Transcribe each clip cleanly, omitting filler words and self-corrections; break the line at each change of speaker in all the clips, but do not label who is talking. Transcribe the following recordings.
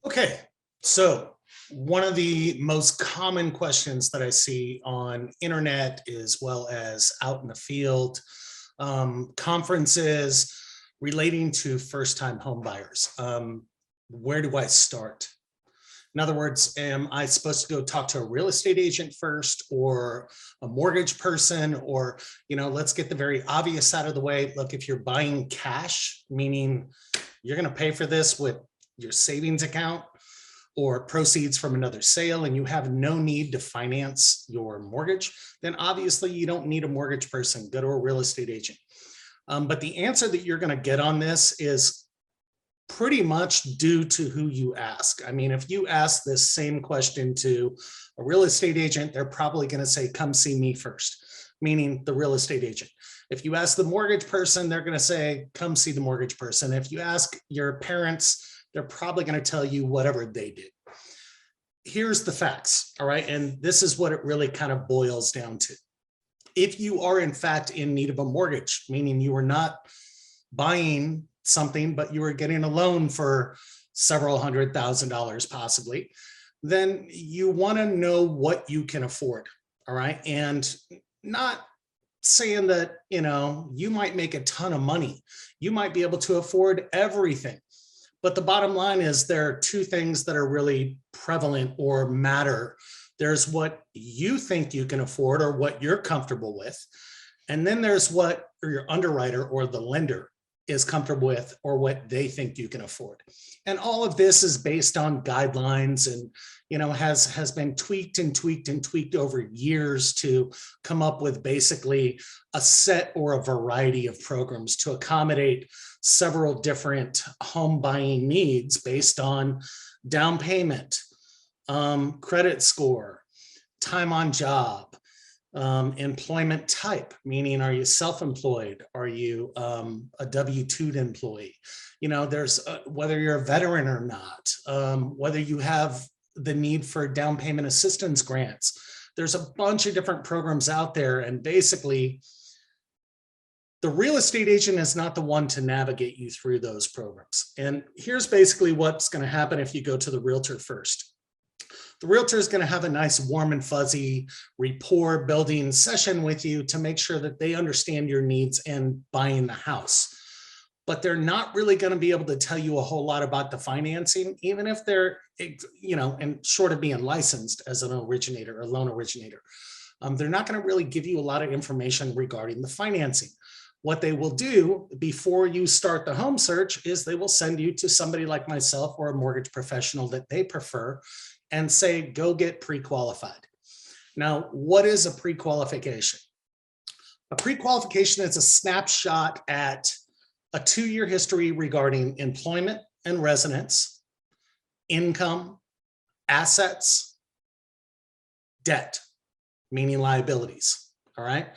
Okay, so one of the most common questions that I see on internet as well as out in the field, conferences relating to first-time home buyers. Where do I start? In other words, am I supposed to go talk to a real estate agent first or a mortgage person? Or, let's get the very obvious out of the way. Look, if you're buying cash, meaning you're going to pay for this with your savings account or proceeds from another sale and you have no need to finance your mortgage, then obviously you don't need a mortgage person. Go to a real estate agent. But the answer that you're going to get on this is pretty much due to who you ask. I mean, if you ask this same question to a real estate agent, they're probably going to say, come see me first, meaning the real estate agent. If you ask the mortgage person, they're going to say, come see the mortgage person. If you ask your parents, they're probably going to tell you whatever they did. Here's the facts, all right? And this is what it really kind of boils down to. If you are in fact in need of a mortgage, meaning you are not buying something, but you are getting a loan for several $100,000 possibly, then you want to know what you can afford, all right? And not saying that, you might make a ton of money. You might be able to afford everything. But the bottom line is there are two things that are really prevalent or matter. There's what you think you can afford or what you're comfortable with. And then there's what your underwriter or the lender is comfortable with or what they think you can afford. And all of this is based on guidelines and, has been tweaked and tweaked and tweaked over years to come up with basically a set or a variety of programs to accommodate several different home buying needs based on down payment, credit score, time on job, employment type, meaning are you self-employed? Are you a W-2 employee? There's whether you're a veteran or not, whether you have the need for down payment assistance grants. There's a bunch of different programs out there, and basically the real estate agent is not the one to navigate you through those programs. And here's basically what's going to happen if you go to the realtor first. The realtor is going to have a nice warm and fuzzy rapport building session with you to make sure that they understand your needs in buying the house. But they're not really going to be able to tell you a whole lot about the financing, even if they're, and short of being licensed as an originator, a loan originator. They're not going to really give you a lot of information regarding the financing. What they will do before you start the home search is they will send you to somebody like myself or a mortgage professional that they prefer and say, go get pre-qualified. Now, what is a pre-qualification? A pre-qualification is a snapshot at a 2-year history regarding employment and residence, income, assets, debt, meaning liabilities, all right?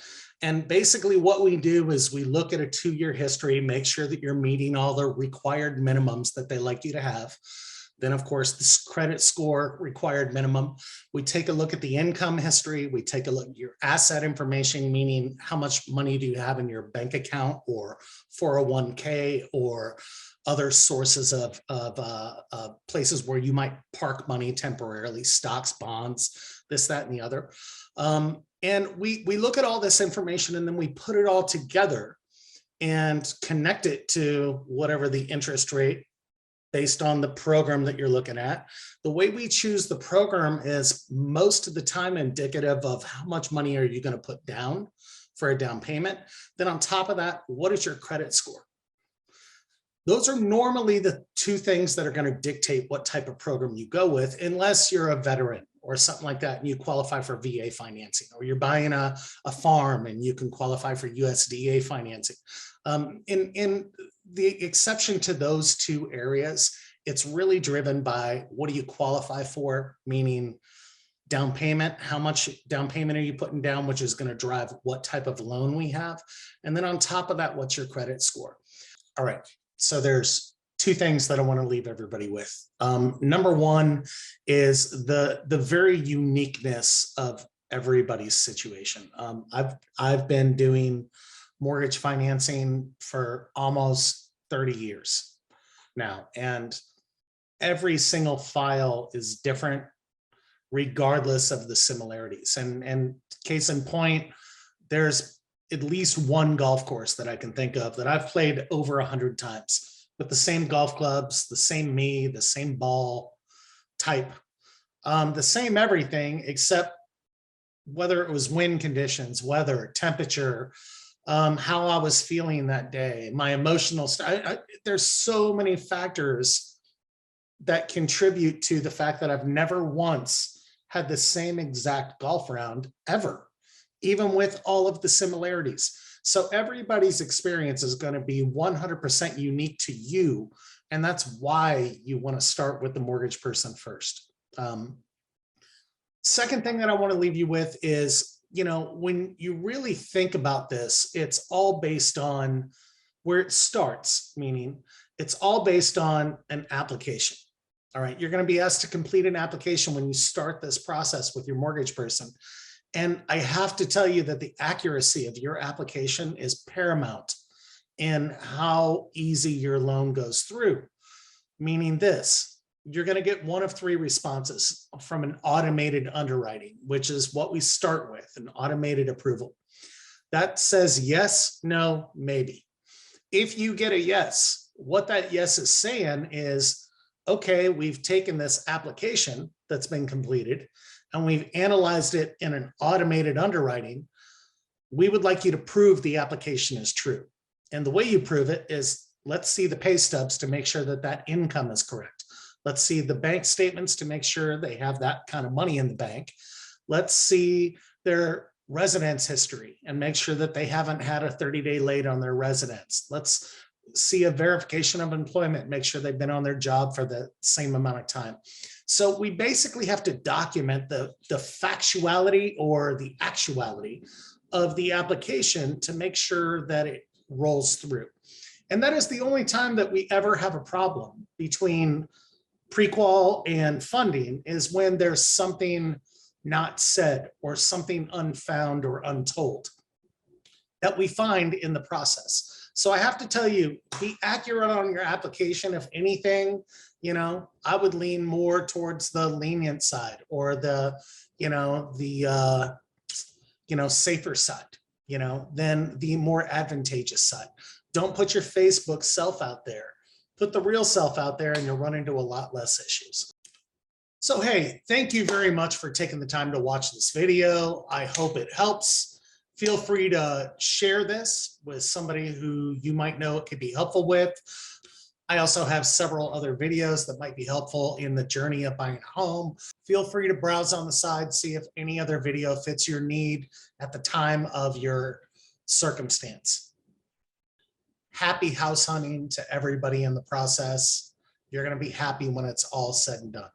And basically what we do is we look at a 2-year history, make sure that you're meeting all the required minimums that they like you to have. Then, of course, this credit score required minimum. We take a look at the income history. We take a look at your asset information, meaning how much money do you have in your bank account or 401k or other sources of places where you might park money temporarily, stocks, bonds, this, that, and the other. And we look at all this information and then we put it all together and connect it to whatever the interest rate based on the program that you're looking at. The way we choose the program is most of the time indicative of how much money are you going to put down for a down payment. Then on top of that, what is your credit score? Those are normally the two things that are going to dictate what type of program you go with, unless you're a veteran or something like that and you qualify for VA financing, or you're buying a farm and you can qualify for USDA financing. In the exception to those two areas, it's really driven by what do you qualify for, meaning down payment, how much down payment are you putting down, which is going to drive what type of loan we have. And then on top of that, what's your credit score? All right, so there's two things that I want to leave everybody with. Number one is the very uniqueness of everybody's situation. I've been doing mortgage financing for almost 30 years now, and every single file is different regardless of the similarities. And case in point, there's at least one golf course that I can think of that I've played over 100 times with the same golf clubs, the same me, the same ball type, the same everything, except whether it was wind conditions, weather, temperature, how I was feeling that day, my emotional state. There's so many factors that contribute to the fact that I've never once had the same exact golf round ever, even with all of the similarities. So everybody's experience is going to be 100% unique to you. And that's why you want to start with the mortgage person first. Second thing that I want to leave you with is, when you really think about this, it's all based on where it starts, meaning it's all based on an application. All right, you're going to be asked to complete an application when you start this process with your mortgage person. And I have to tell you that the accuracy of your application is paramount in how easy your loan goes through. Meaning this, you're going to get one of three responses from an automated underwriting, which is what we start with, an automated approval. That says yes, no, maybe. If you get a yes, what that yes is saying is, okay, we've taken this application that's been completed and we've analyzed it in an automated underwriting. We would like you to prove the application is true. And the way you prove it is, let's see the pay stubs to make sure that that income is correct. Let's see the bank statements to make sure they have that kind of money in the bank. Let's see their residence history and make sure that they haven't had a 30-day late on their residence. Let's see a verification of employment, make sure they've been on their job for the same amount of time. So we basically have to document the factuality or the actuality of the application to make sure that it rolls through. And that is the only time that we ever have a problem between pre-qual and funding, is when there's something not said or something unfound or untold that we find in the process. So I have to tell you, be accurate on your application. If anything, I would lean more towards the lenient side or the safer side, than the more advantageous side. Don't put your Facebook self out there. Put the real self out there and you'll run into a lot less issues. So, hey, thank you very much for taking the time to watch this video. I hope it helps. Feel free to share this with somebody who you might know it could be helpful with. I also have several other videos that might be helpful in the journey of buying a home. Feel free to browse on the side, see if any other video fits your need at the time of your circumstance. Happy house hunting to everybody in the process. You're going to be happy when it's all said and done.